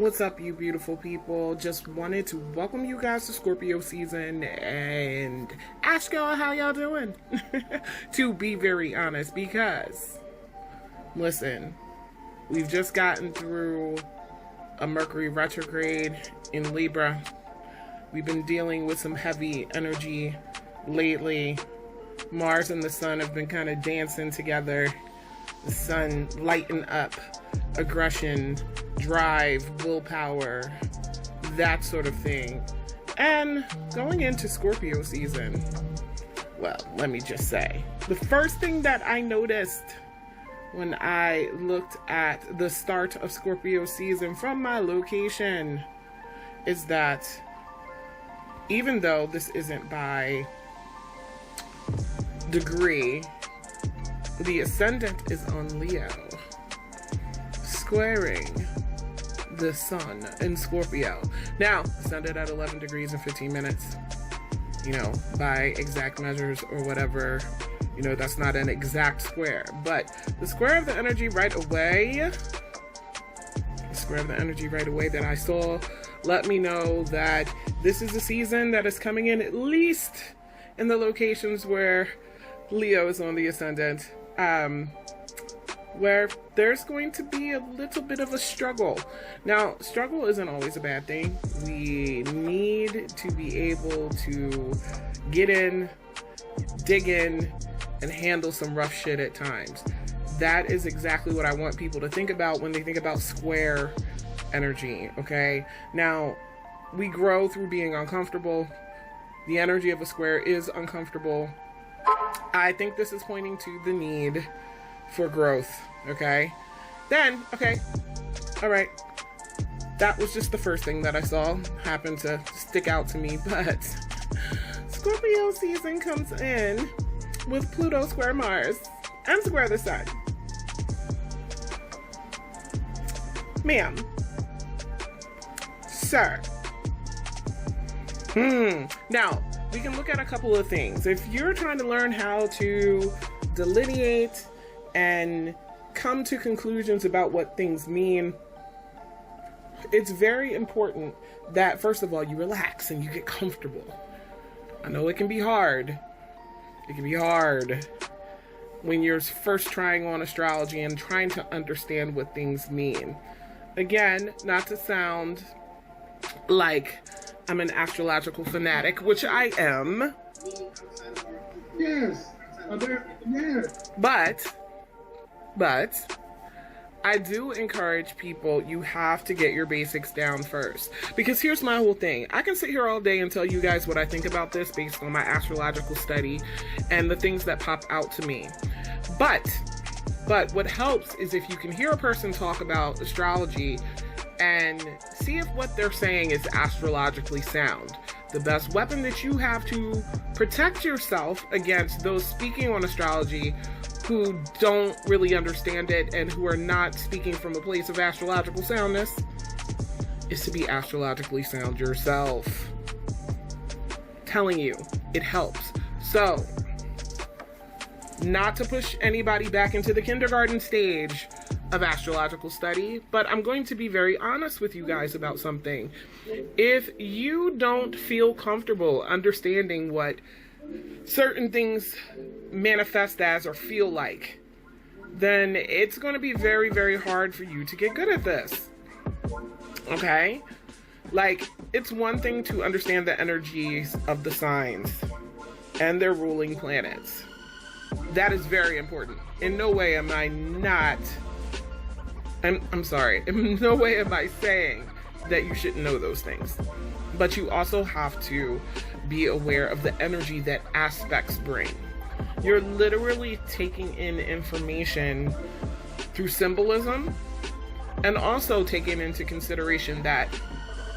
What's up, you beautiful people? Just wanted to welcome you guys to Scorpio season and ask y'all how y'all doing. To be very honest, because listen, we've just gotten through a Mercury retrograde in Libra. We've been dealing with some heavy energy lately. Mars and the Sun have been kind of dancing together. The Sun lighting up aggression, drive, willpower, that sort of thing. And going into Scorpio season, well, let me just say, the first thing that I noticed when I looked at the start of Scorpio season from my location is that even though this isn't by degree, the ascendant is on Leo, squaring the Sun in Scorpio. Now, ascended at 11 degrees and 15 minutes, you know, by exact measures or whatever, you know, that's not an exact square, but the square of the energy right away, that I saw let me know that this is a season that is coming in at least in the locations where Leo is on the ascendant, where there's going to be a little bit of a struggle. Now, struggle isn't always a bad thing. We need to be able to get in, dig in, and handle some rough shit at times. That is exactly what I want people to think about when they think about square energy, okay? Now, we grow through being uncomfortable. The energy of a square is uncomfortable. I think this is pointing to the need for growth, okay? Then, okay, all right, that was just the first thing that I saw happened to stick out to me, but Scorpio season comes in with Pluto square Mars and square the Sun. Ma'am, sir, now we can look at a couple of things. If you're trying to learn how to delineate and come to conclusions about what things mean, it's very important that first of all you relax and you get comfortable. I know it can be hard. It can be hard when you're first trying on astrology and trying to understand what things mean. Again, not to sound like I'm an astrological fanatic, which I am. Yes. But I do encourage people, you have to get your basics down first. Because here's my whole thing. I can sit here all day and tell you guys what I think about this based on my astrological study and the things that pop out to me. But what helps is if you can hear a person talk about astrology and see if what they're saying is astrologically sound. The best weapon that you have to protect yourself against those speaking on astrology who don't really understand it and who are not speaking from a place of astrological soundness is to be astrologically sound yourself. Telling you, it helps. So, not to push anybody back into the kindergarten stage of astrological study, but I'm going to be very honest with you guys about something. If you don't feel comfortable understanding what certain things manifest as or feel like, then it's going to be very, very hard for you to get good at this. Okay? Like, it's one thing to understand the energies of the signs and their ruling planets. That is very important. In no way am I not... I'm sorry. In no way am I saying that you shouldn't know those things. But you also have to be aware of the energy that aspects bring. You're literally taking in information through symbolism and also taking into consideration that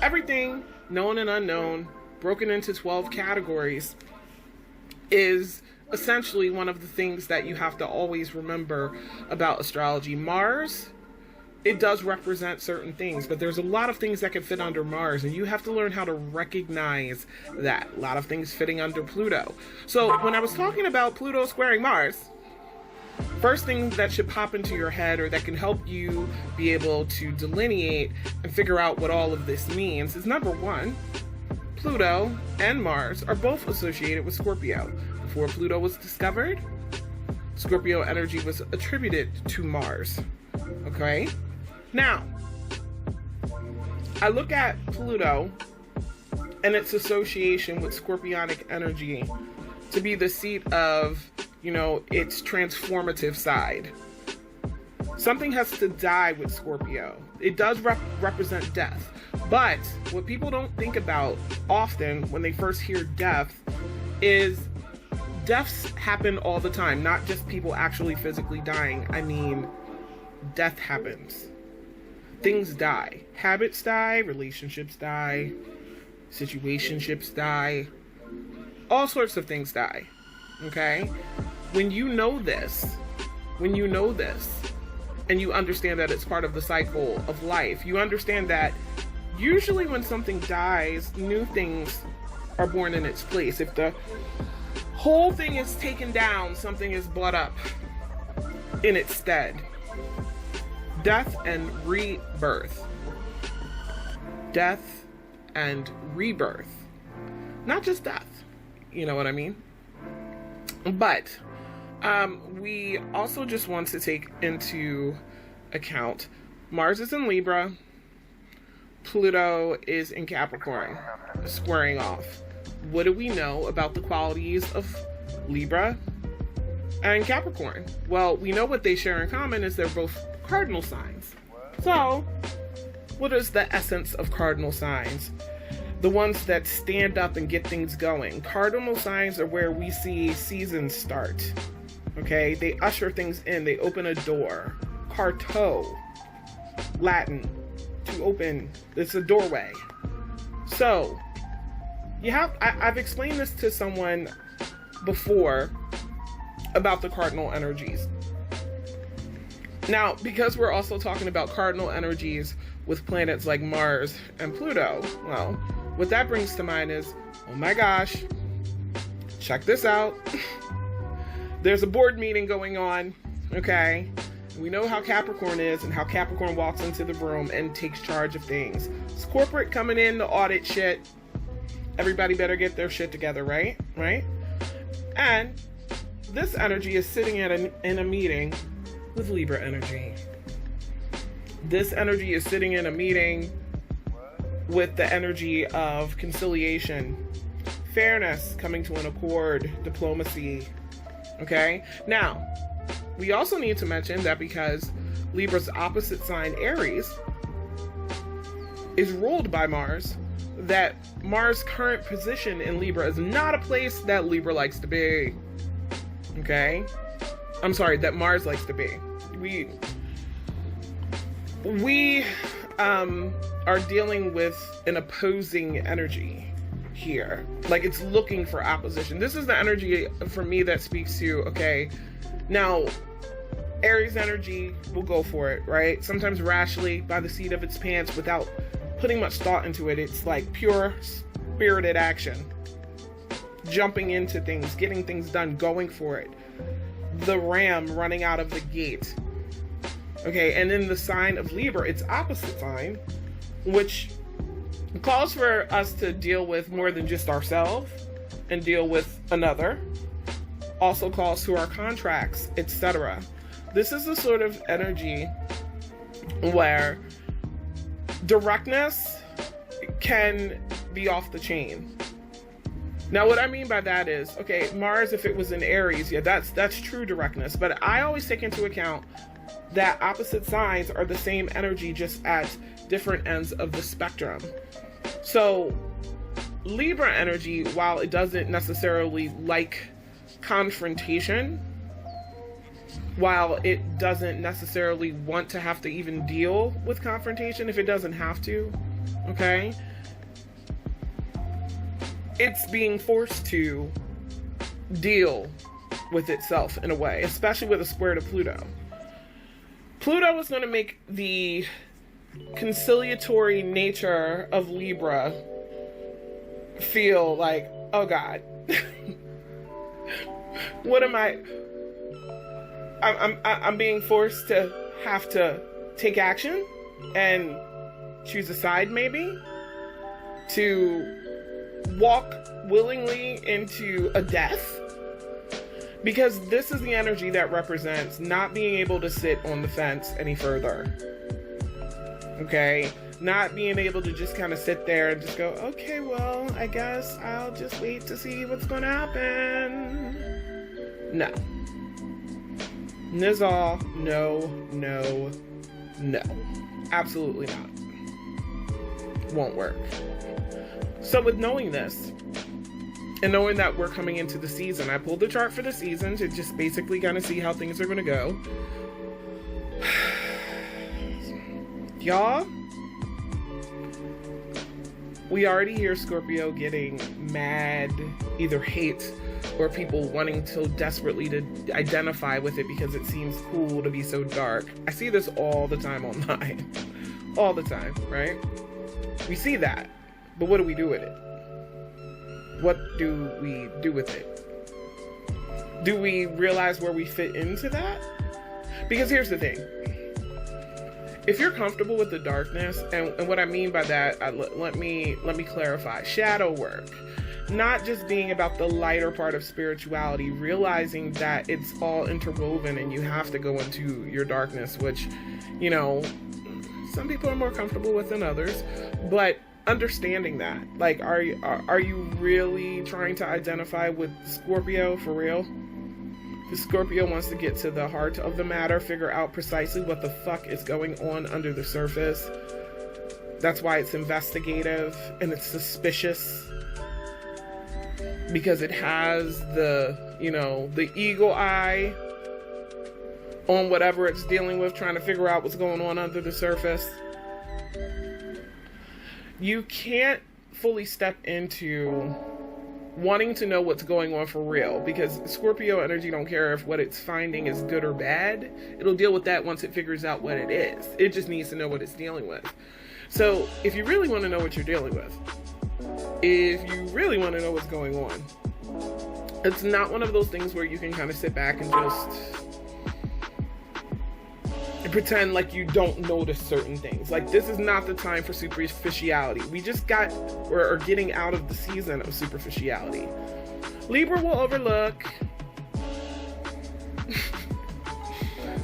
everything known and unknown, broken into 12 categories, is essentially one of the things that you have to always remember about astrology. Mars, it does represent certain things, but there's a lot of things that can fit under Mars, and you have to learn how to recognize that. A lot of things fitting under Pluto. So when I was talking about Pluto squaring Mars, first thing that should pop into your head, or that can help you be able to delineate and figure out what all of this means, is number one, Pluto and Mars are both associated with Scorpio. Before Pluto was discovered, Scorpio energy was attributed to Mars. Okay? Now, I look at Pluto and its association with Scorpionic energy to be the seat of, its transformative side. Something has to die with Scorpio. It does represent death. But what people don't think about often when they first hear death is deaths happen all the time, not just people actually physically dying. I mean, death happens. Things die. Habits die, relationships die, situationships die, all sorts of things die. Okay? When you know this, and you understand that it's part of the cycle of life, you understand that usually when something dies, new things are born in its place. If the whole thing is taken down, something is brought up in its stead. Death and rebirth. Death and rebirth. Not just death. You know what I mean? But we also just want to take into account Mars is in Libra, Pluto is in Capricorn, squaring off. What do we know about the qualities of Libra and Capricorn? Well, we know what they share in common is they're both cardinal signs. So, what is the essence of cardinal signs? The ones that stand up and get things going. Cardinal signs are where we see seasons start. Okay? They usher things in. They open a door. Carto, Latin, to open. It's a doorway. So, I've explained this to someone before about the cardinal energies. Now, because we're also talking about cardinal energies with planets like Mars and Pluto, well, what that brings to mind is, oh my gosh, check this out. There's a board meeting going on, okay? We know how Capricorn is and how Capricorn walks into the room and takes charge of things. It's corporate coming in to audit shit. Everybody better get their shit together, right? Right? And this energy is sitting in a meeting with Libra energy. This energy is sitting in a meeting with the energy of conciliation, fairness, coming to an accord, diplomacy. Okay? Now, we also need to mention that because Libra's opposite sign, Aries, is ruled by Mars, that Mars' current position in Libra is not a place that Libra likes to be. Okay? I'm sorry, that Mars likes to be. We are dealing with an opposing energy here. Like, it's looking for opposition. This is the energy for me that speaks to, okay, now Aries energy will go for it, right? Sometimes rashly, by the seat of its pants, without putting much thought into it. It's like pure spirited action. Jumping into things, getting things done, going for it. The ram running out of the gate. Okay, and in the sign of Libra, its opposite sign, which calls for us to deal with more than just ourselves and deal with another. Also calls to our contracts, etc. This is the sort of energy where directness can be off the chain. Now, what I mean by that is, okay, Mars, if it was in Aries, yeah, that's true directness. But I always take into account that opposite signs are the same energy, just at different ends of the spectrum. So, Libra energy, while it doesn't necessarily like confrontation, while it doesn't necessarily want to have to even deal with confrontation if it doesn't have to, okay? It's being forced to deal with itself in a way, especially with a square to Pluto. Pluto is going to make the conciliatory nature of Libra feel like, oh God, what am I I'm being forced to have to take action and choose a side, maybe, to walk willingly into a death, because this is the energy that represents not being able to sit on the fence any further. Okay, not being able to just kind of sit there and just go, okay, well, I guess I'll just wait to see what's going to happen. No. Nizal, no. Absolutely not. Won't work. So with knowing this, and knowing that we're coming into the season, I pulled the chart for the season to just basically kind of see how things are going to go. Y'all, we already hear Scorpio getting mad, either hate or people wanting so desperately to identify with it because it seems cool to be so dark. I see this all the time online. All the time, right? We see that, but what do we do with it? What do we do with it? Do we realize where we fit into that? Because here's the thing. If you're comfortable with the darkness, and what I mean by that, let me clarify. Shadow work. Not just being about the lighter part of spirituality, realizing that it's all interwoven and you have to go into your darkness, which, you know, some people are more comfortable with than others, but understanding that, like, are you really trying to identify with Scorpio for real? Because Scorpio wants to get to the heart of the matter, figure out precisely what the fuck is going on under the surface. That's why it's investigative and it's suspicious, because it has the, you know, the eagle eye on whatever it's dealing with, trying to figure out what's going on under the surface. You can't fully step into wanting to know what's going on for real, because Scorpio energy don't care if what it's finding is good or bad. It'll deal with that once it figures out what it is. It just needs to know what it's dealing with. So if you really want to know what you're dealing with, if you really want to know what's going on, it's not one of those things where you can kind of sit back and just pretend like you don't notice certain things. Like, this is not the time for superficiality. We just are getting out of the season of superficiality. Libra will overlook.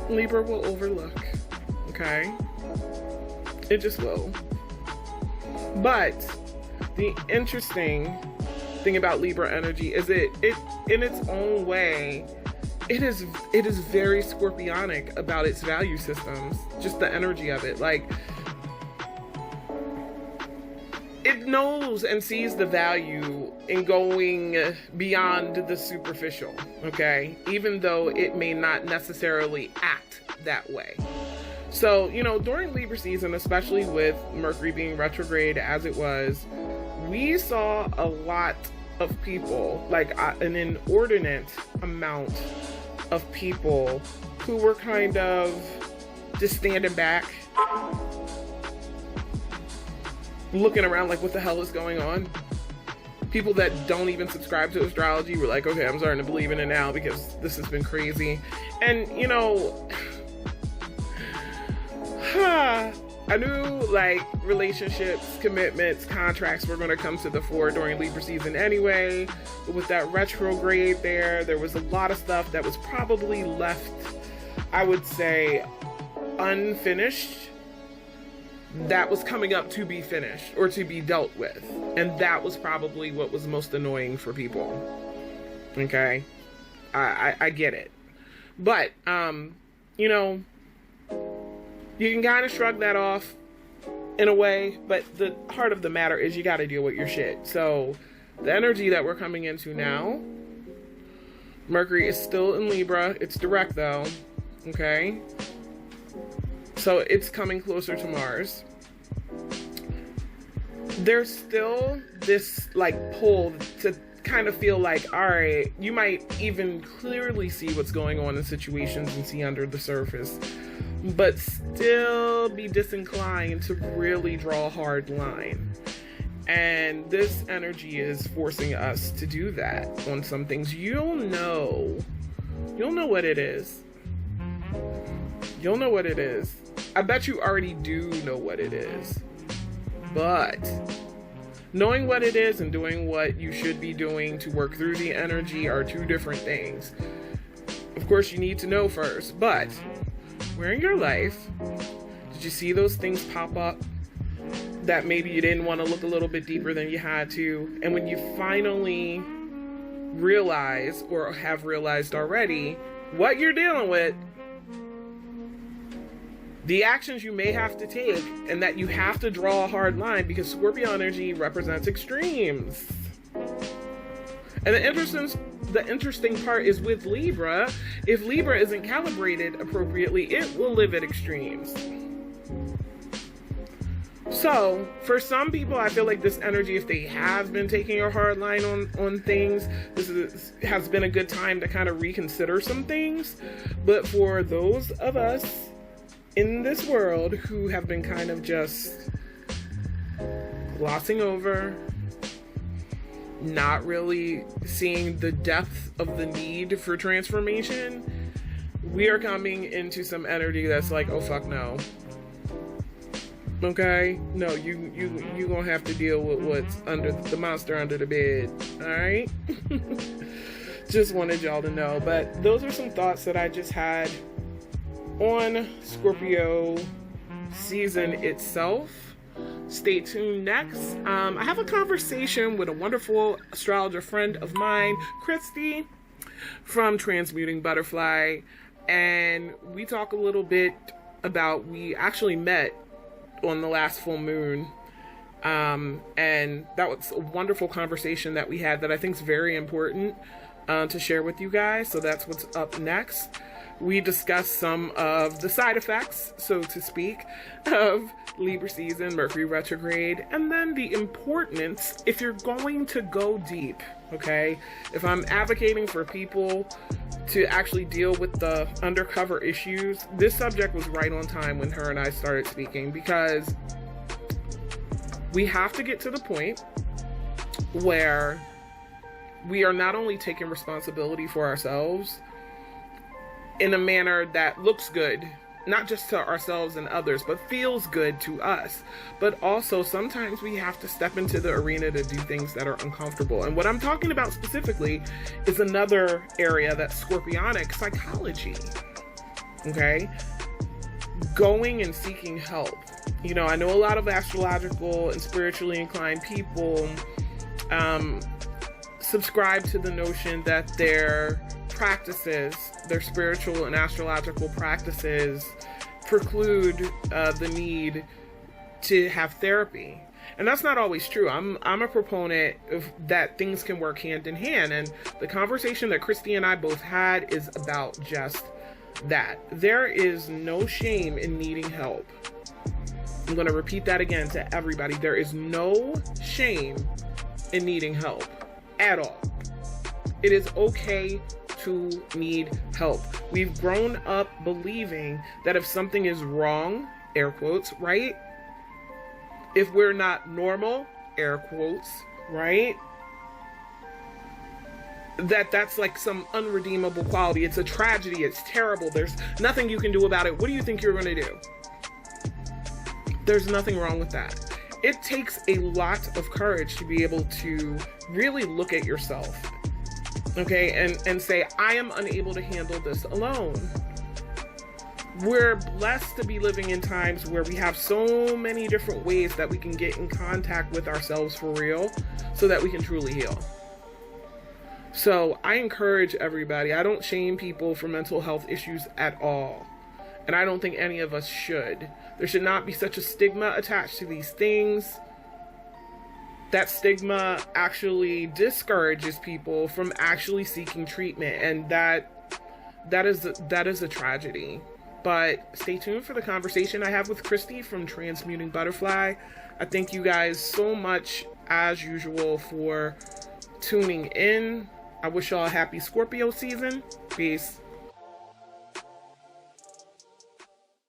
Libra will overlook. Okay? It just will. But the interesting thing about Libra energy is it in its own way, it is very scorpionic about its value systems, just the energy of it. Like, it knows and sees the value in going beyond the superficial, okay? Even though it may not necessarily act that way. So, you know, during Libra season, especially with Mercury being retrograde as it was, we saw a lot of people, like an inordinate amount of people who were kind of just standing back, looking around like, what the hell is going on? People that don't even subscribe to astrology were like, okay, I'm starting to believe in it now because this has been crazy. And, you know, I knew, like, relationships, commitments, contracts were going to come to the fore during Libra season anyway. But with that retrograde there was a lot of stuff that was probably left, I would say, unfinished, that was coming up to be finished or to be dealt with. And that was probably what was most annoying for people. Okay? I get it. But, you know, you can kind of shrug that off in a way, but the heart of the matter is you got to deal with your shit. So the energy that we're coming into now, Mercury is still in Libra. It's direct though, okay? So it's coming closer to Mars. There's still this, like, pull to kind of feel like, all right, you might even clearly see what's going on in situations and see under the surface, but still be disinclined to really draw a hard line. And this energy is forcing us to do that on some things. You'll know what it is. You'll know what it is. I bet you already do know what it is. But knowing what it is and doing what you should be doing to work through the energy are two different things. Of course, you need to know first, but where in your life did you see those things pop up that maybe you didn't want to look a little bit deeper than you had to? And when you finally realize, or have realized already, what you're dealing with, the actions you may have to take, and that you have to draw a hard line, because Scorpio energy represents extremes. And the interesting part is with Libra, if Libra isn't calibrated appropriately, it will live at extremes. So, for some people, I feel like this energy, if they have been taking a hard line on things, has been a good time to kind of reconsider some things. But for those of us in this world who have been kind of just glossing over, not really seeing the depth of the need for transformation, we are coming into some energy that's like, oh fuck no. Okay? No, you gonna have to deal with what's under the monster under the bed. Alright? Just wanted y'all to know. But those are some thoughts that I just had on Scorpio season itself. Stay tuned next. I have a conversation with a wonderful astrologer friend of mine, Christy, from Transmuting Butterfly. And we talk a little bit about, we actually met on the last full moon. And that was a wonderful conversation that we had that I think is very important to share with you guys. So that's what's up next. We discuss some of the side effects, so to speak, of Libra season, Mercury retrograde, and then the importance, if you're going to go deep, okay? If I'm advocating for people to actually deal with the undercover issues, this subject was right on time when her and I started speaking, because we have to get to the point where we are not only taking responsibility for ourselves in a manner that looks good, not just to ourselves and others, but feels good to us. But also, sometimes we have to step into the arena to do things that are uncomfortable. And what I'm talking about specifically is another area that's Scorpionic psychology. Okay? Going and seeking help. You know, I know a lot of astrological and spiritually inclined people subscribe to the notion that their practices, their spiritual and astrological practices, preclude the need to have therapy. And that's not always true. I'm a proponent of that things can work hand in hand. And the conversation that Christy and I both had is about just that. There is no shame in needing help. I'm going to repeat that again to everybody. There is no shame in needing help at all. It is okay to need help. We've grown up believing that if something is wrong, air quotes, right? If we're not normal, air quotes, right? That's like some unredeemable quality. It's a tragedy. It's terrible. There's nothing you can do about it. What do you think you're going to do? There's nothing wrong with that. It takes a lot of courage to be able to really look at yourself, okay, and say, I am unable to handle this alone. We're blessed to be living in times where we have so many different ways that we can get in contact with ourselves for real so that we can truly heal. So I encourage everybody. I don't shame people for mental health issues at all. And I don't think any of us should. There should not be such a stigma attached to these things. That stigma actually discourages people from actually seeking treatment, and that is a tragedy. But stay tuned for the conversation I have with Christy from Transmuting Butterfly. I thank you guys so much, as usual, for tuning in. I wish y'all a happy Scorpio season. Peace.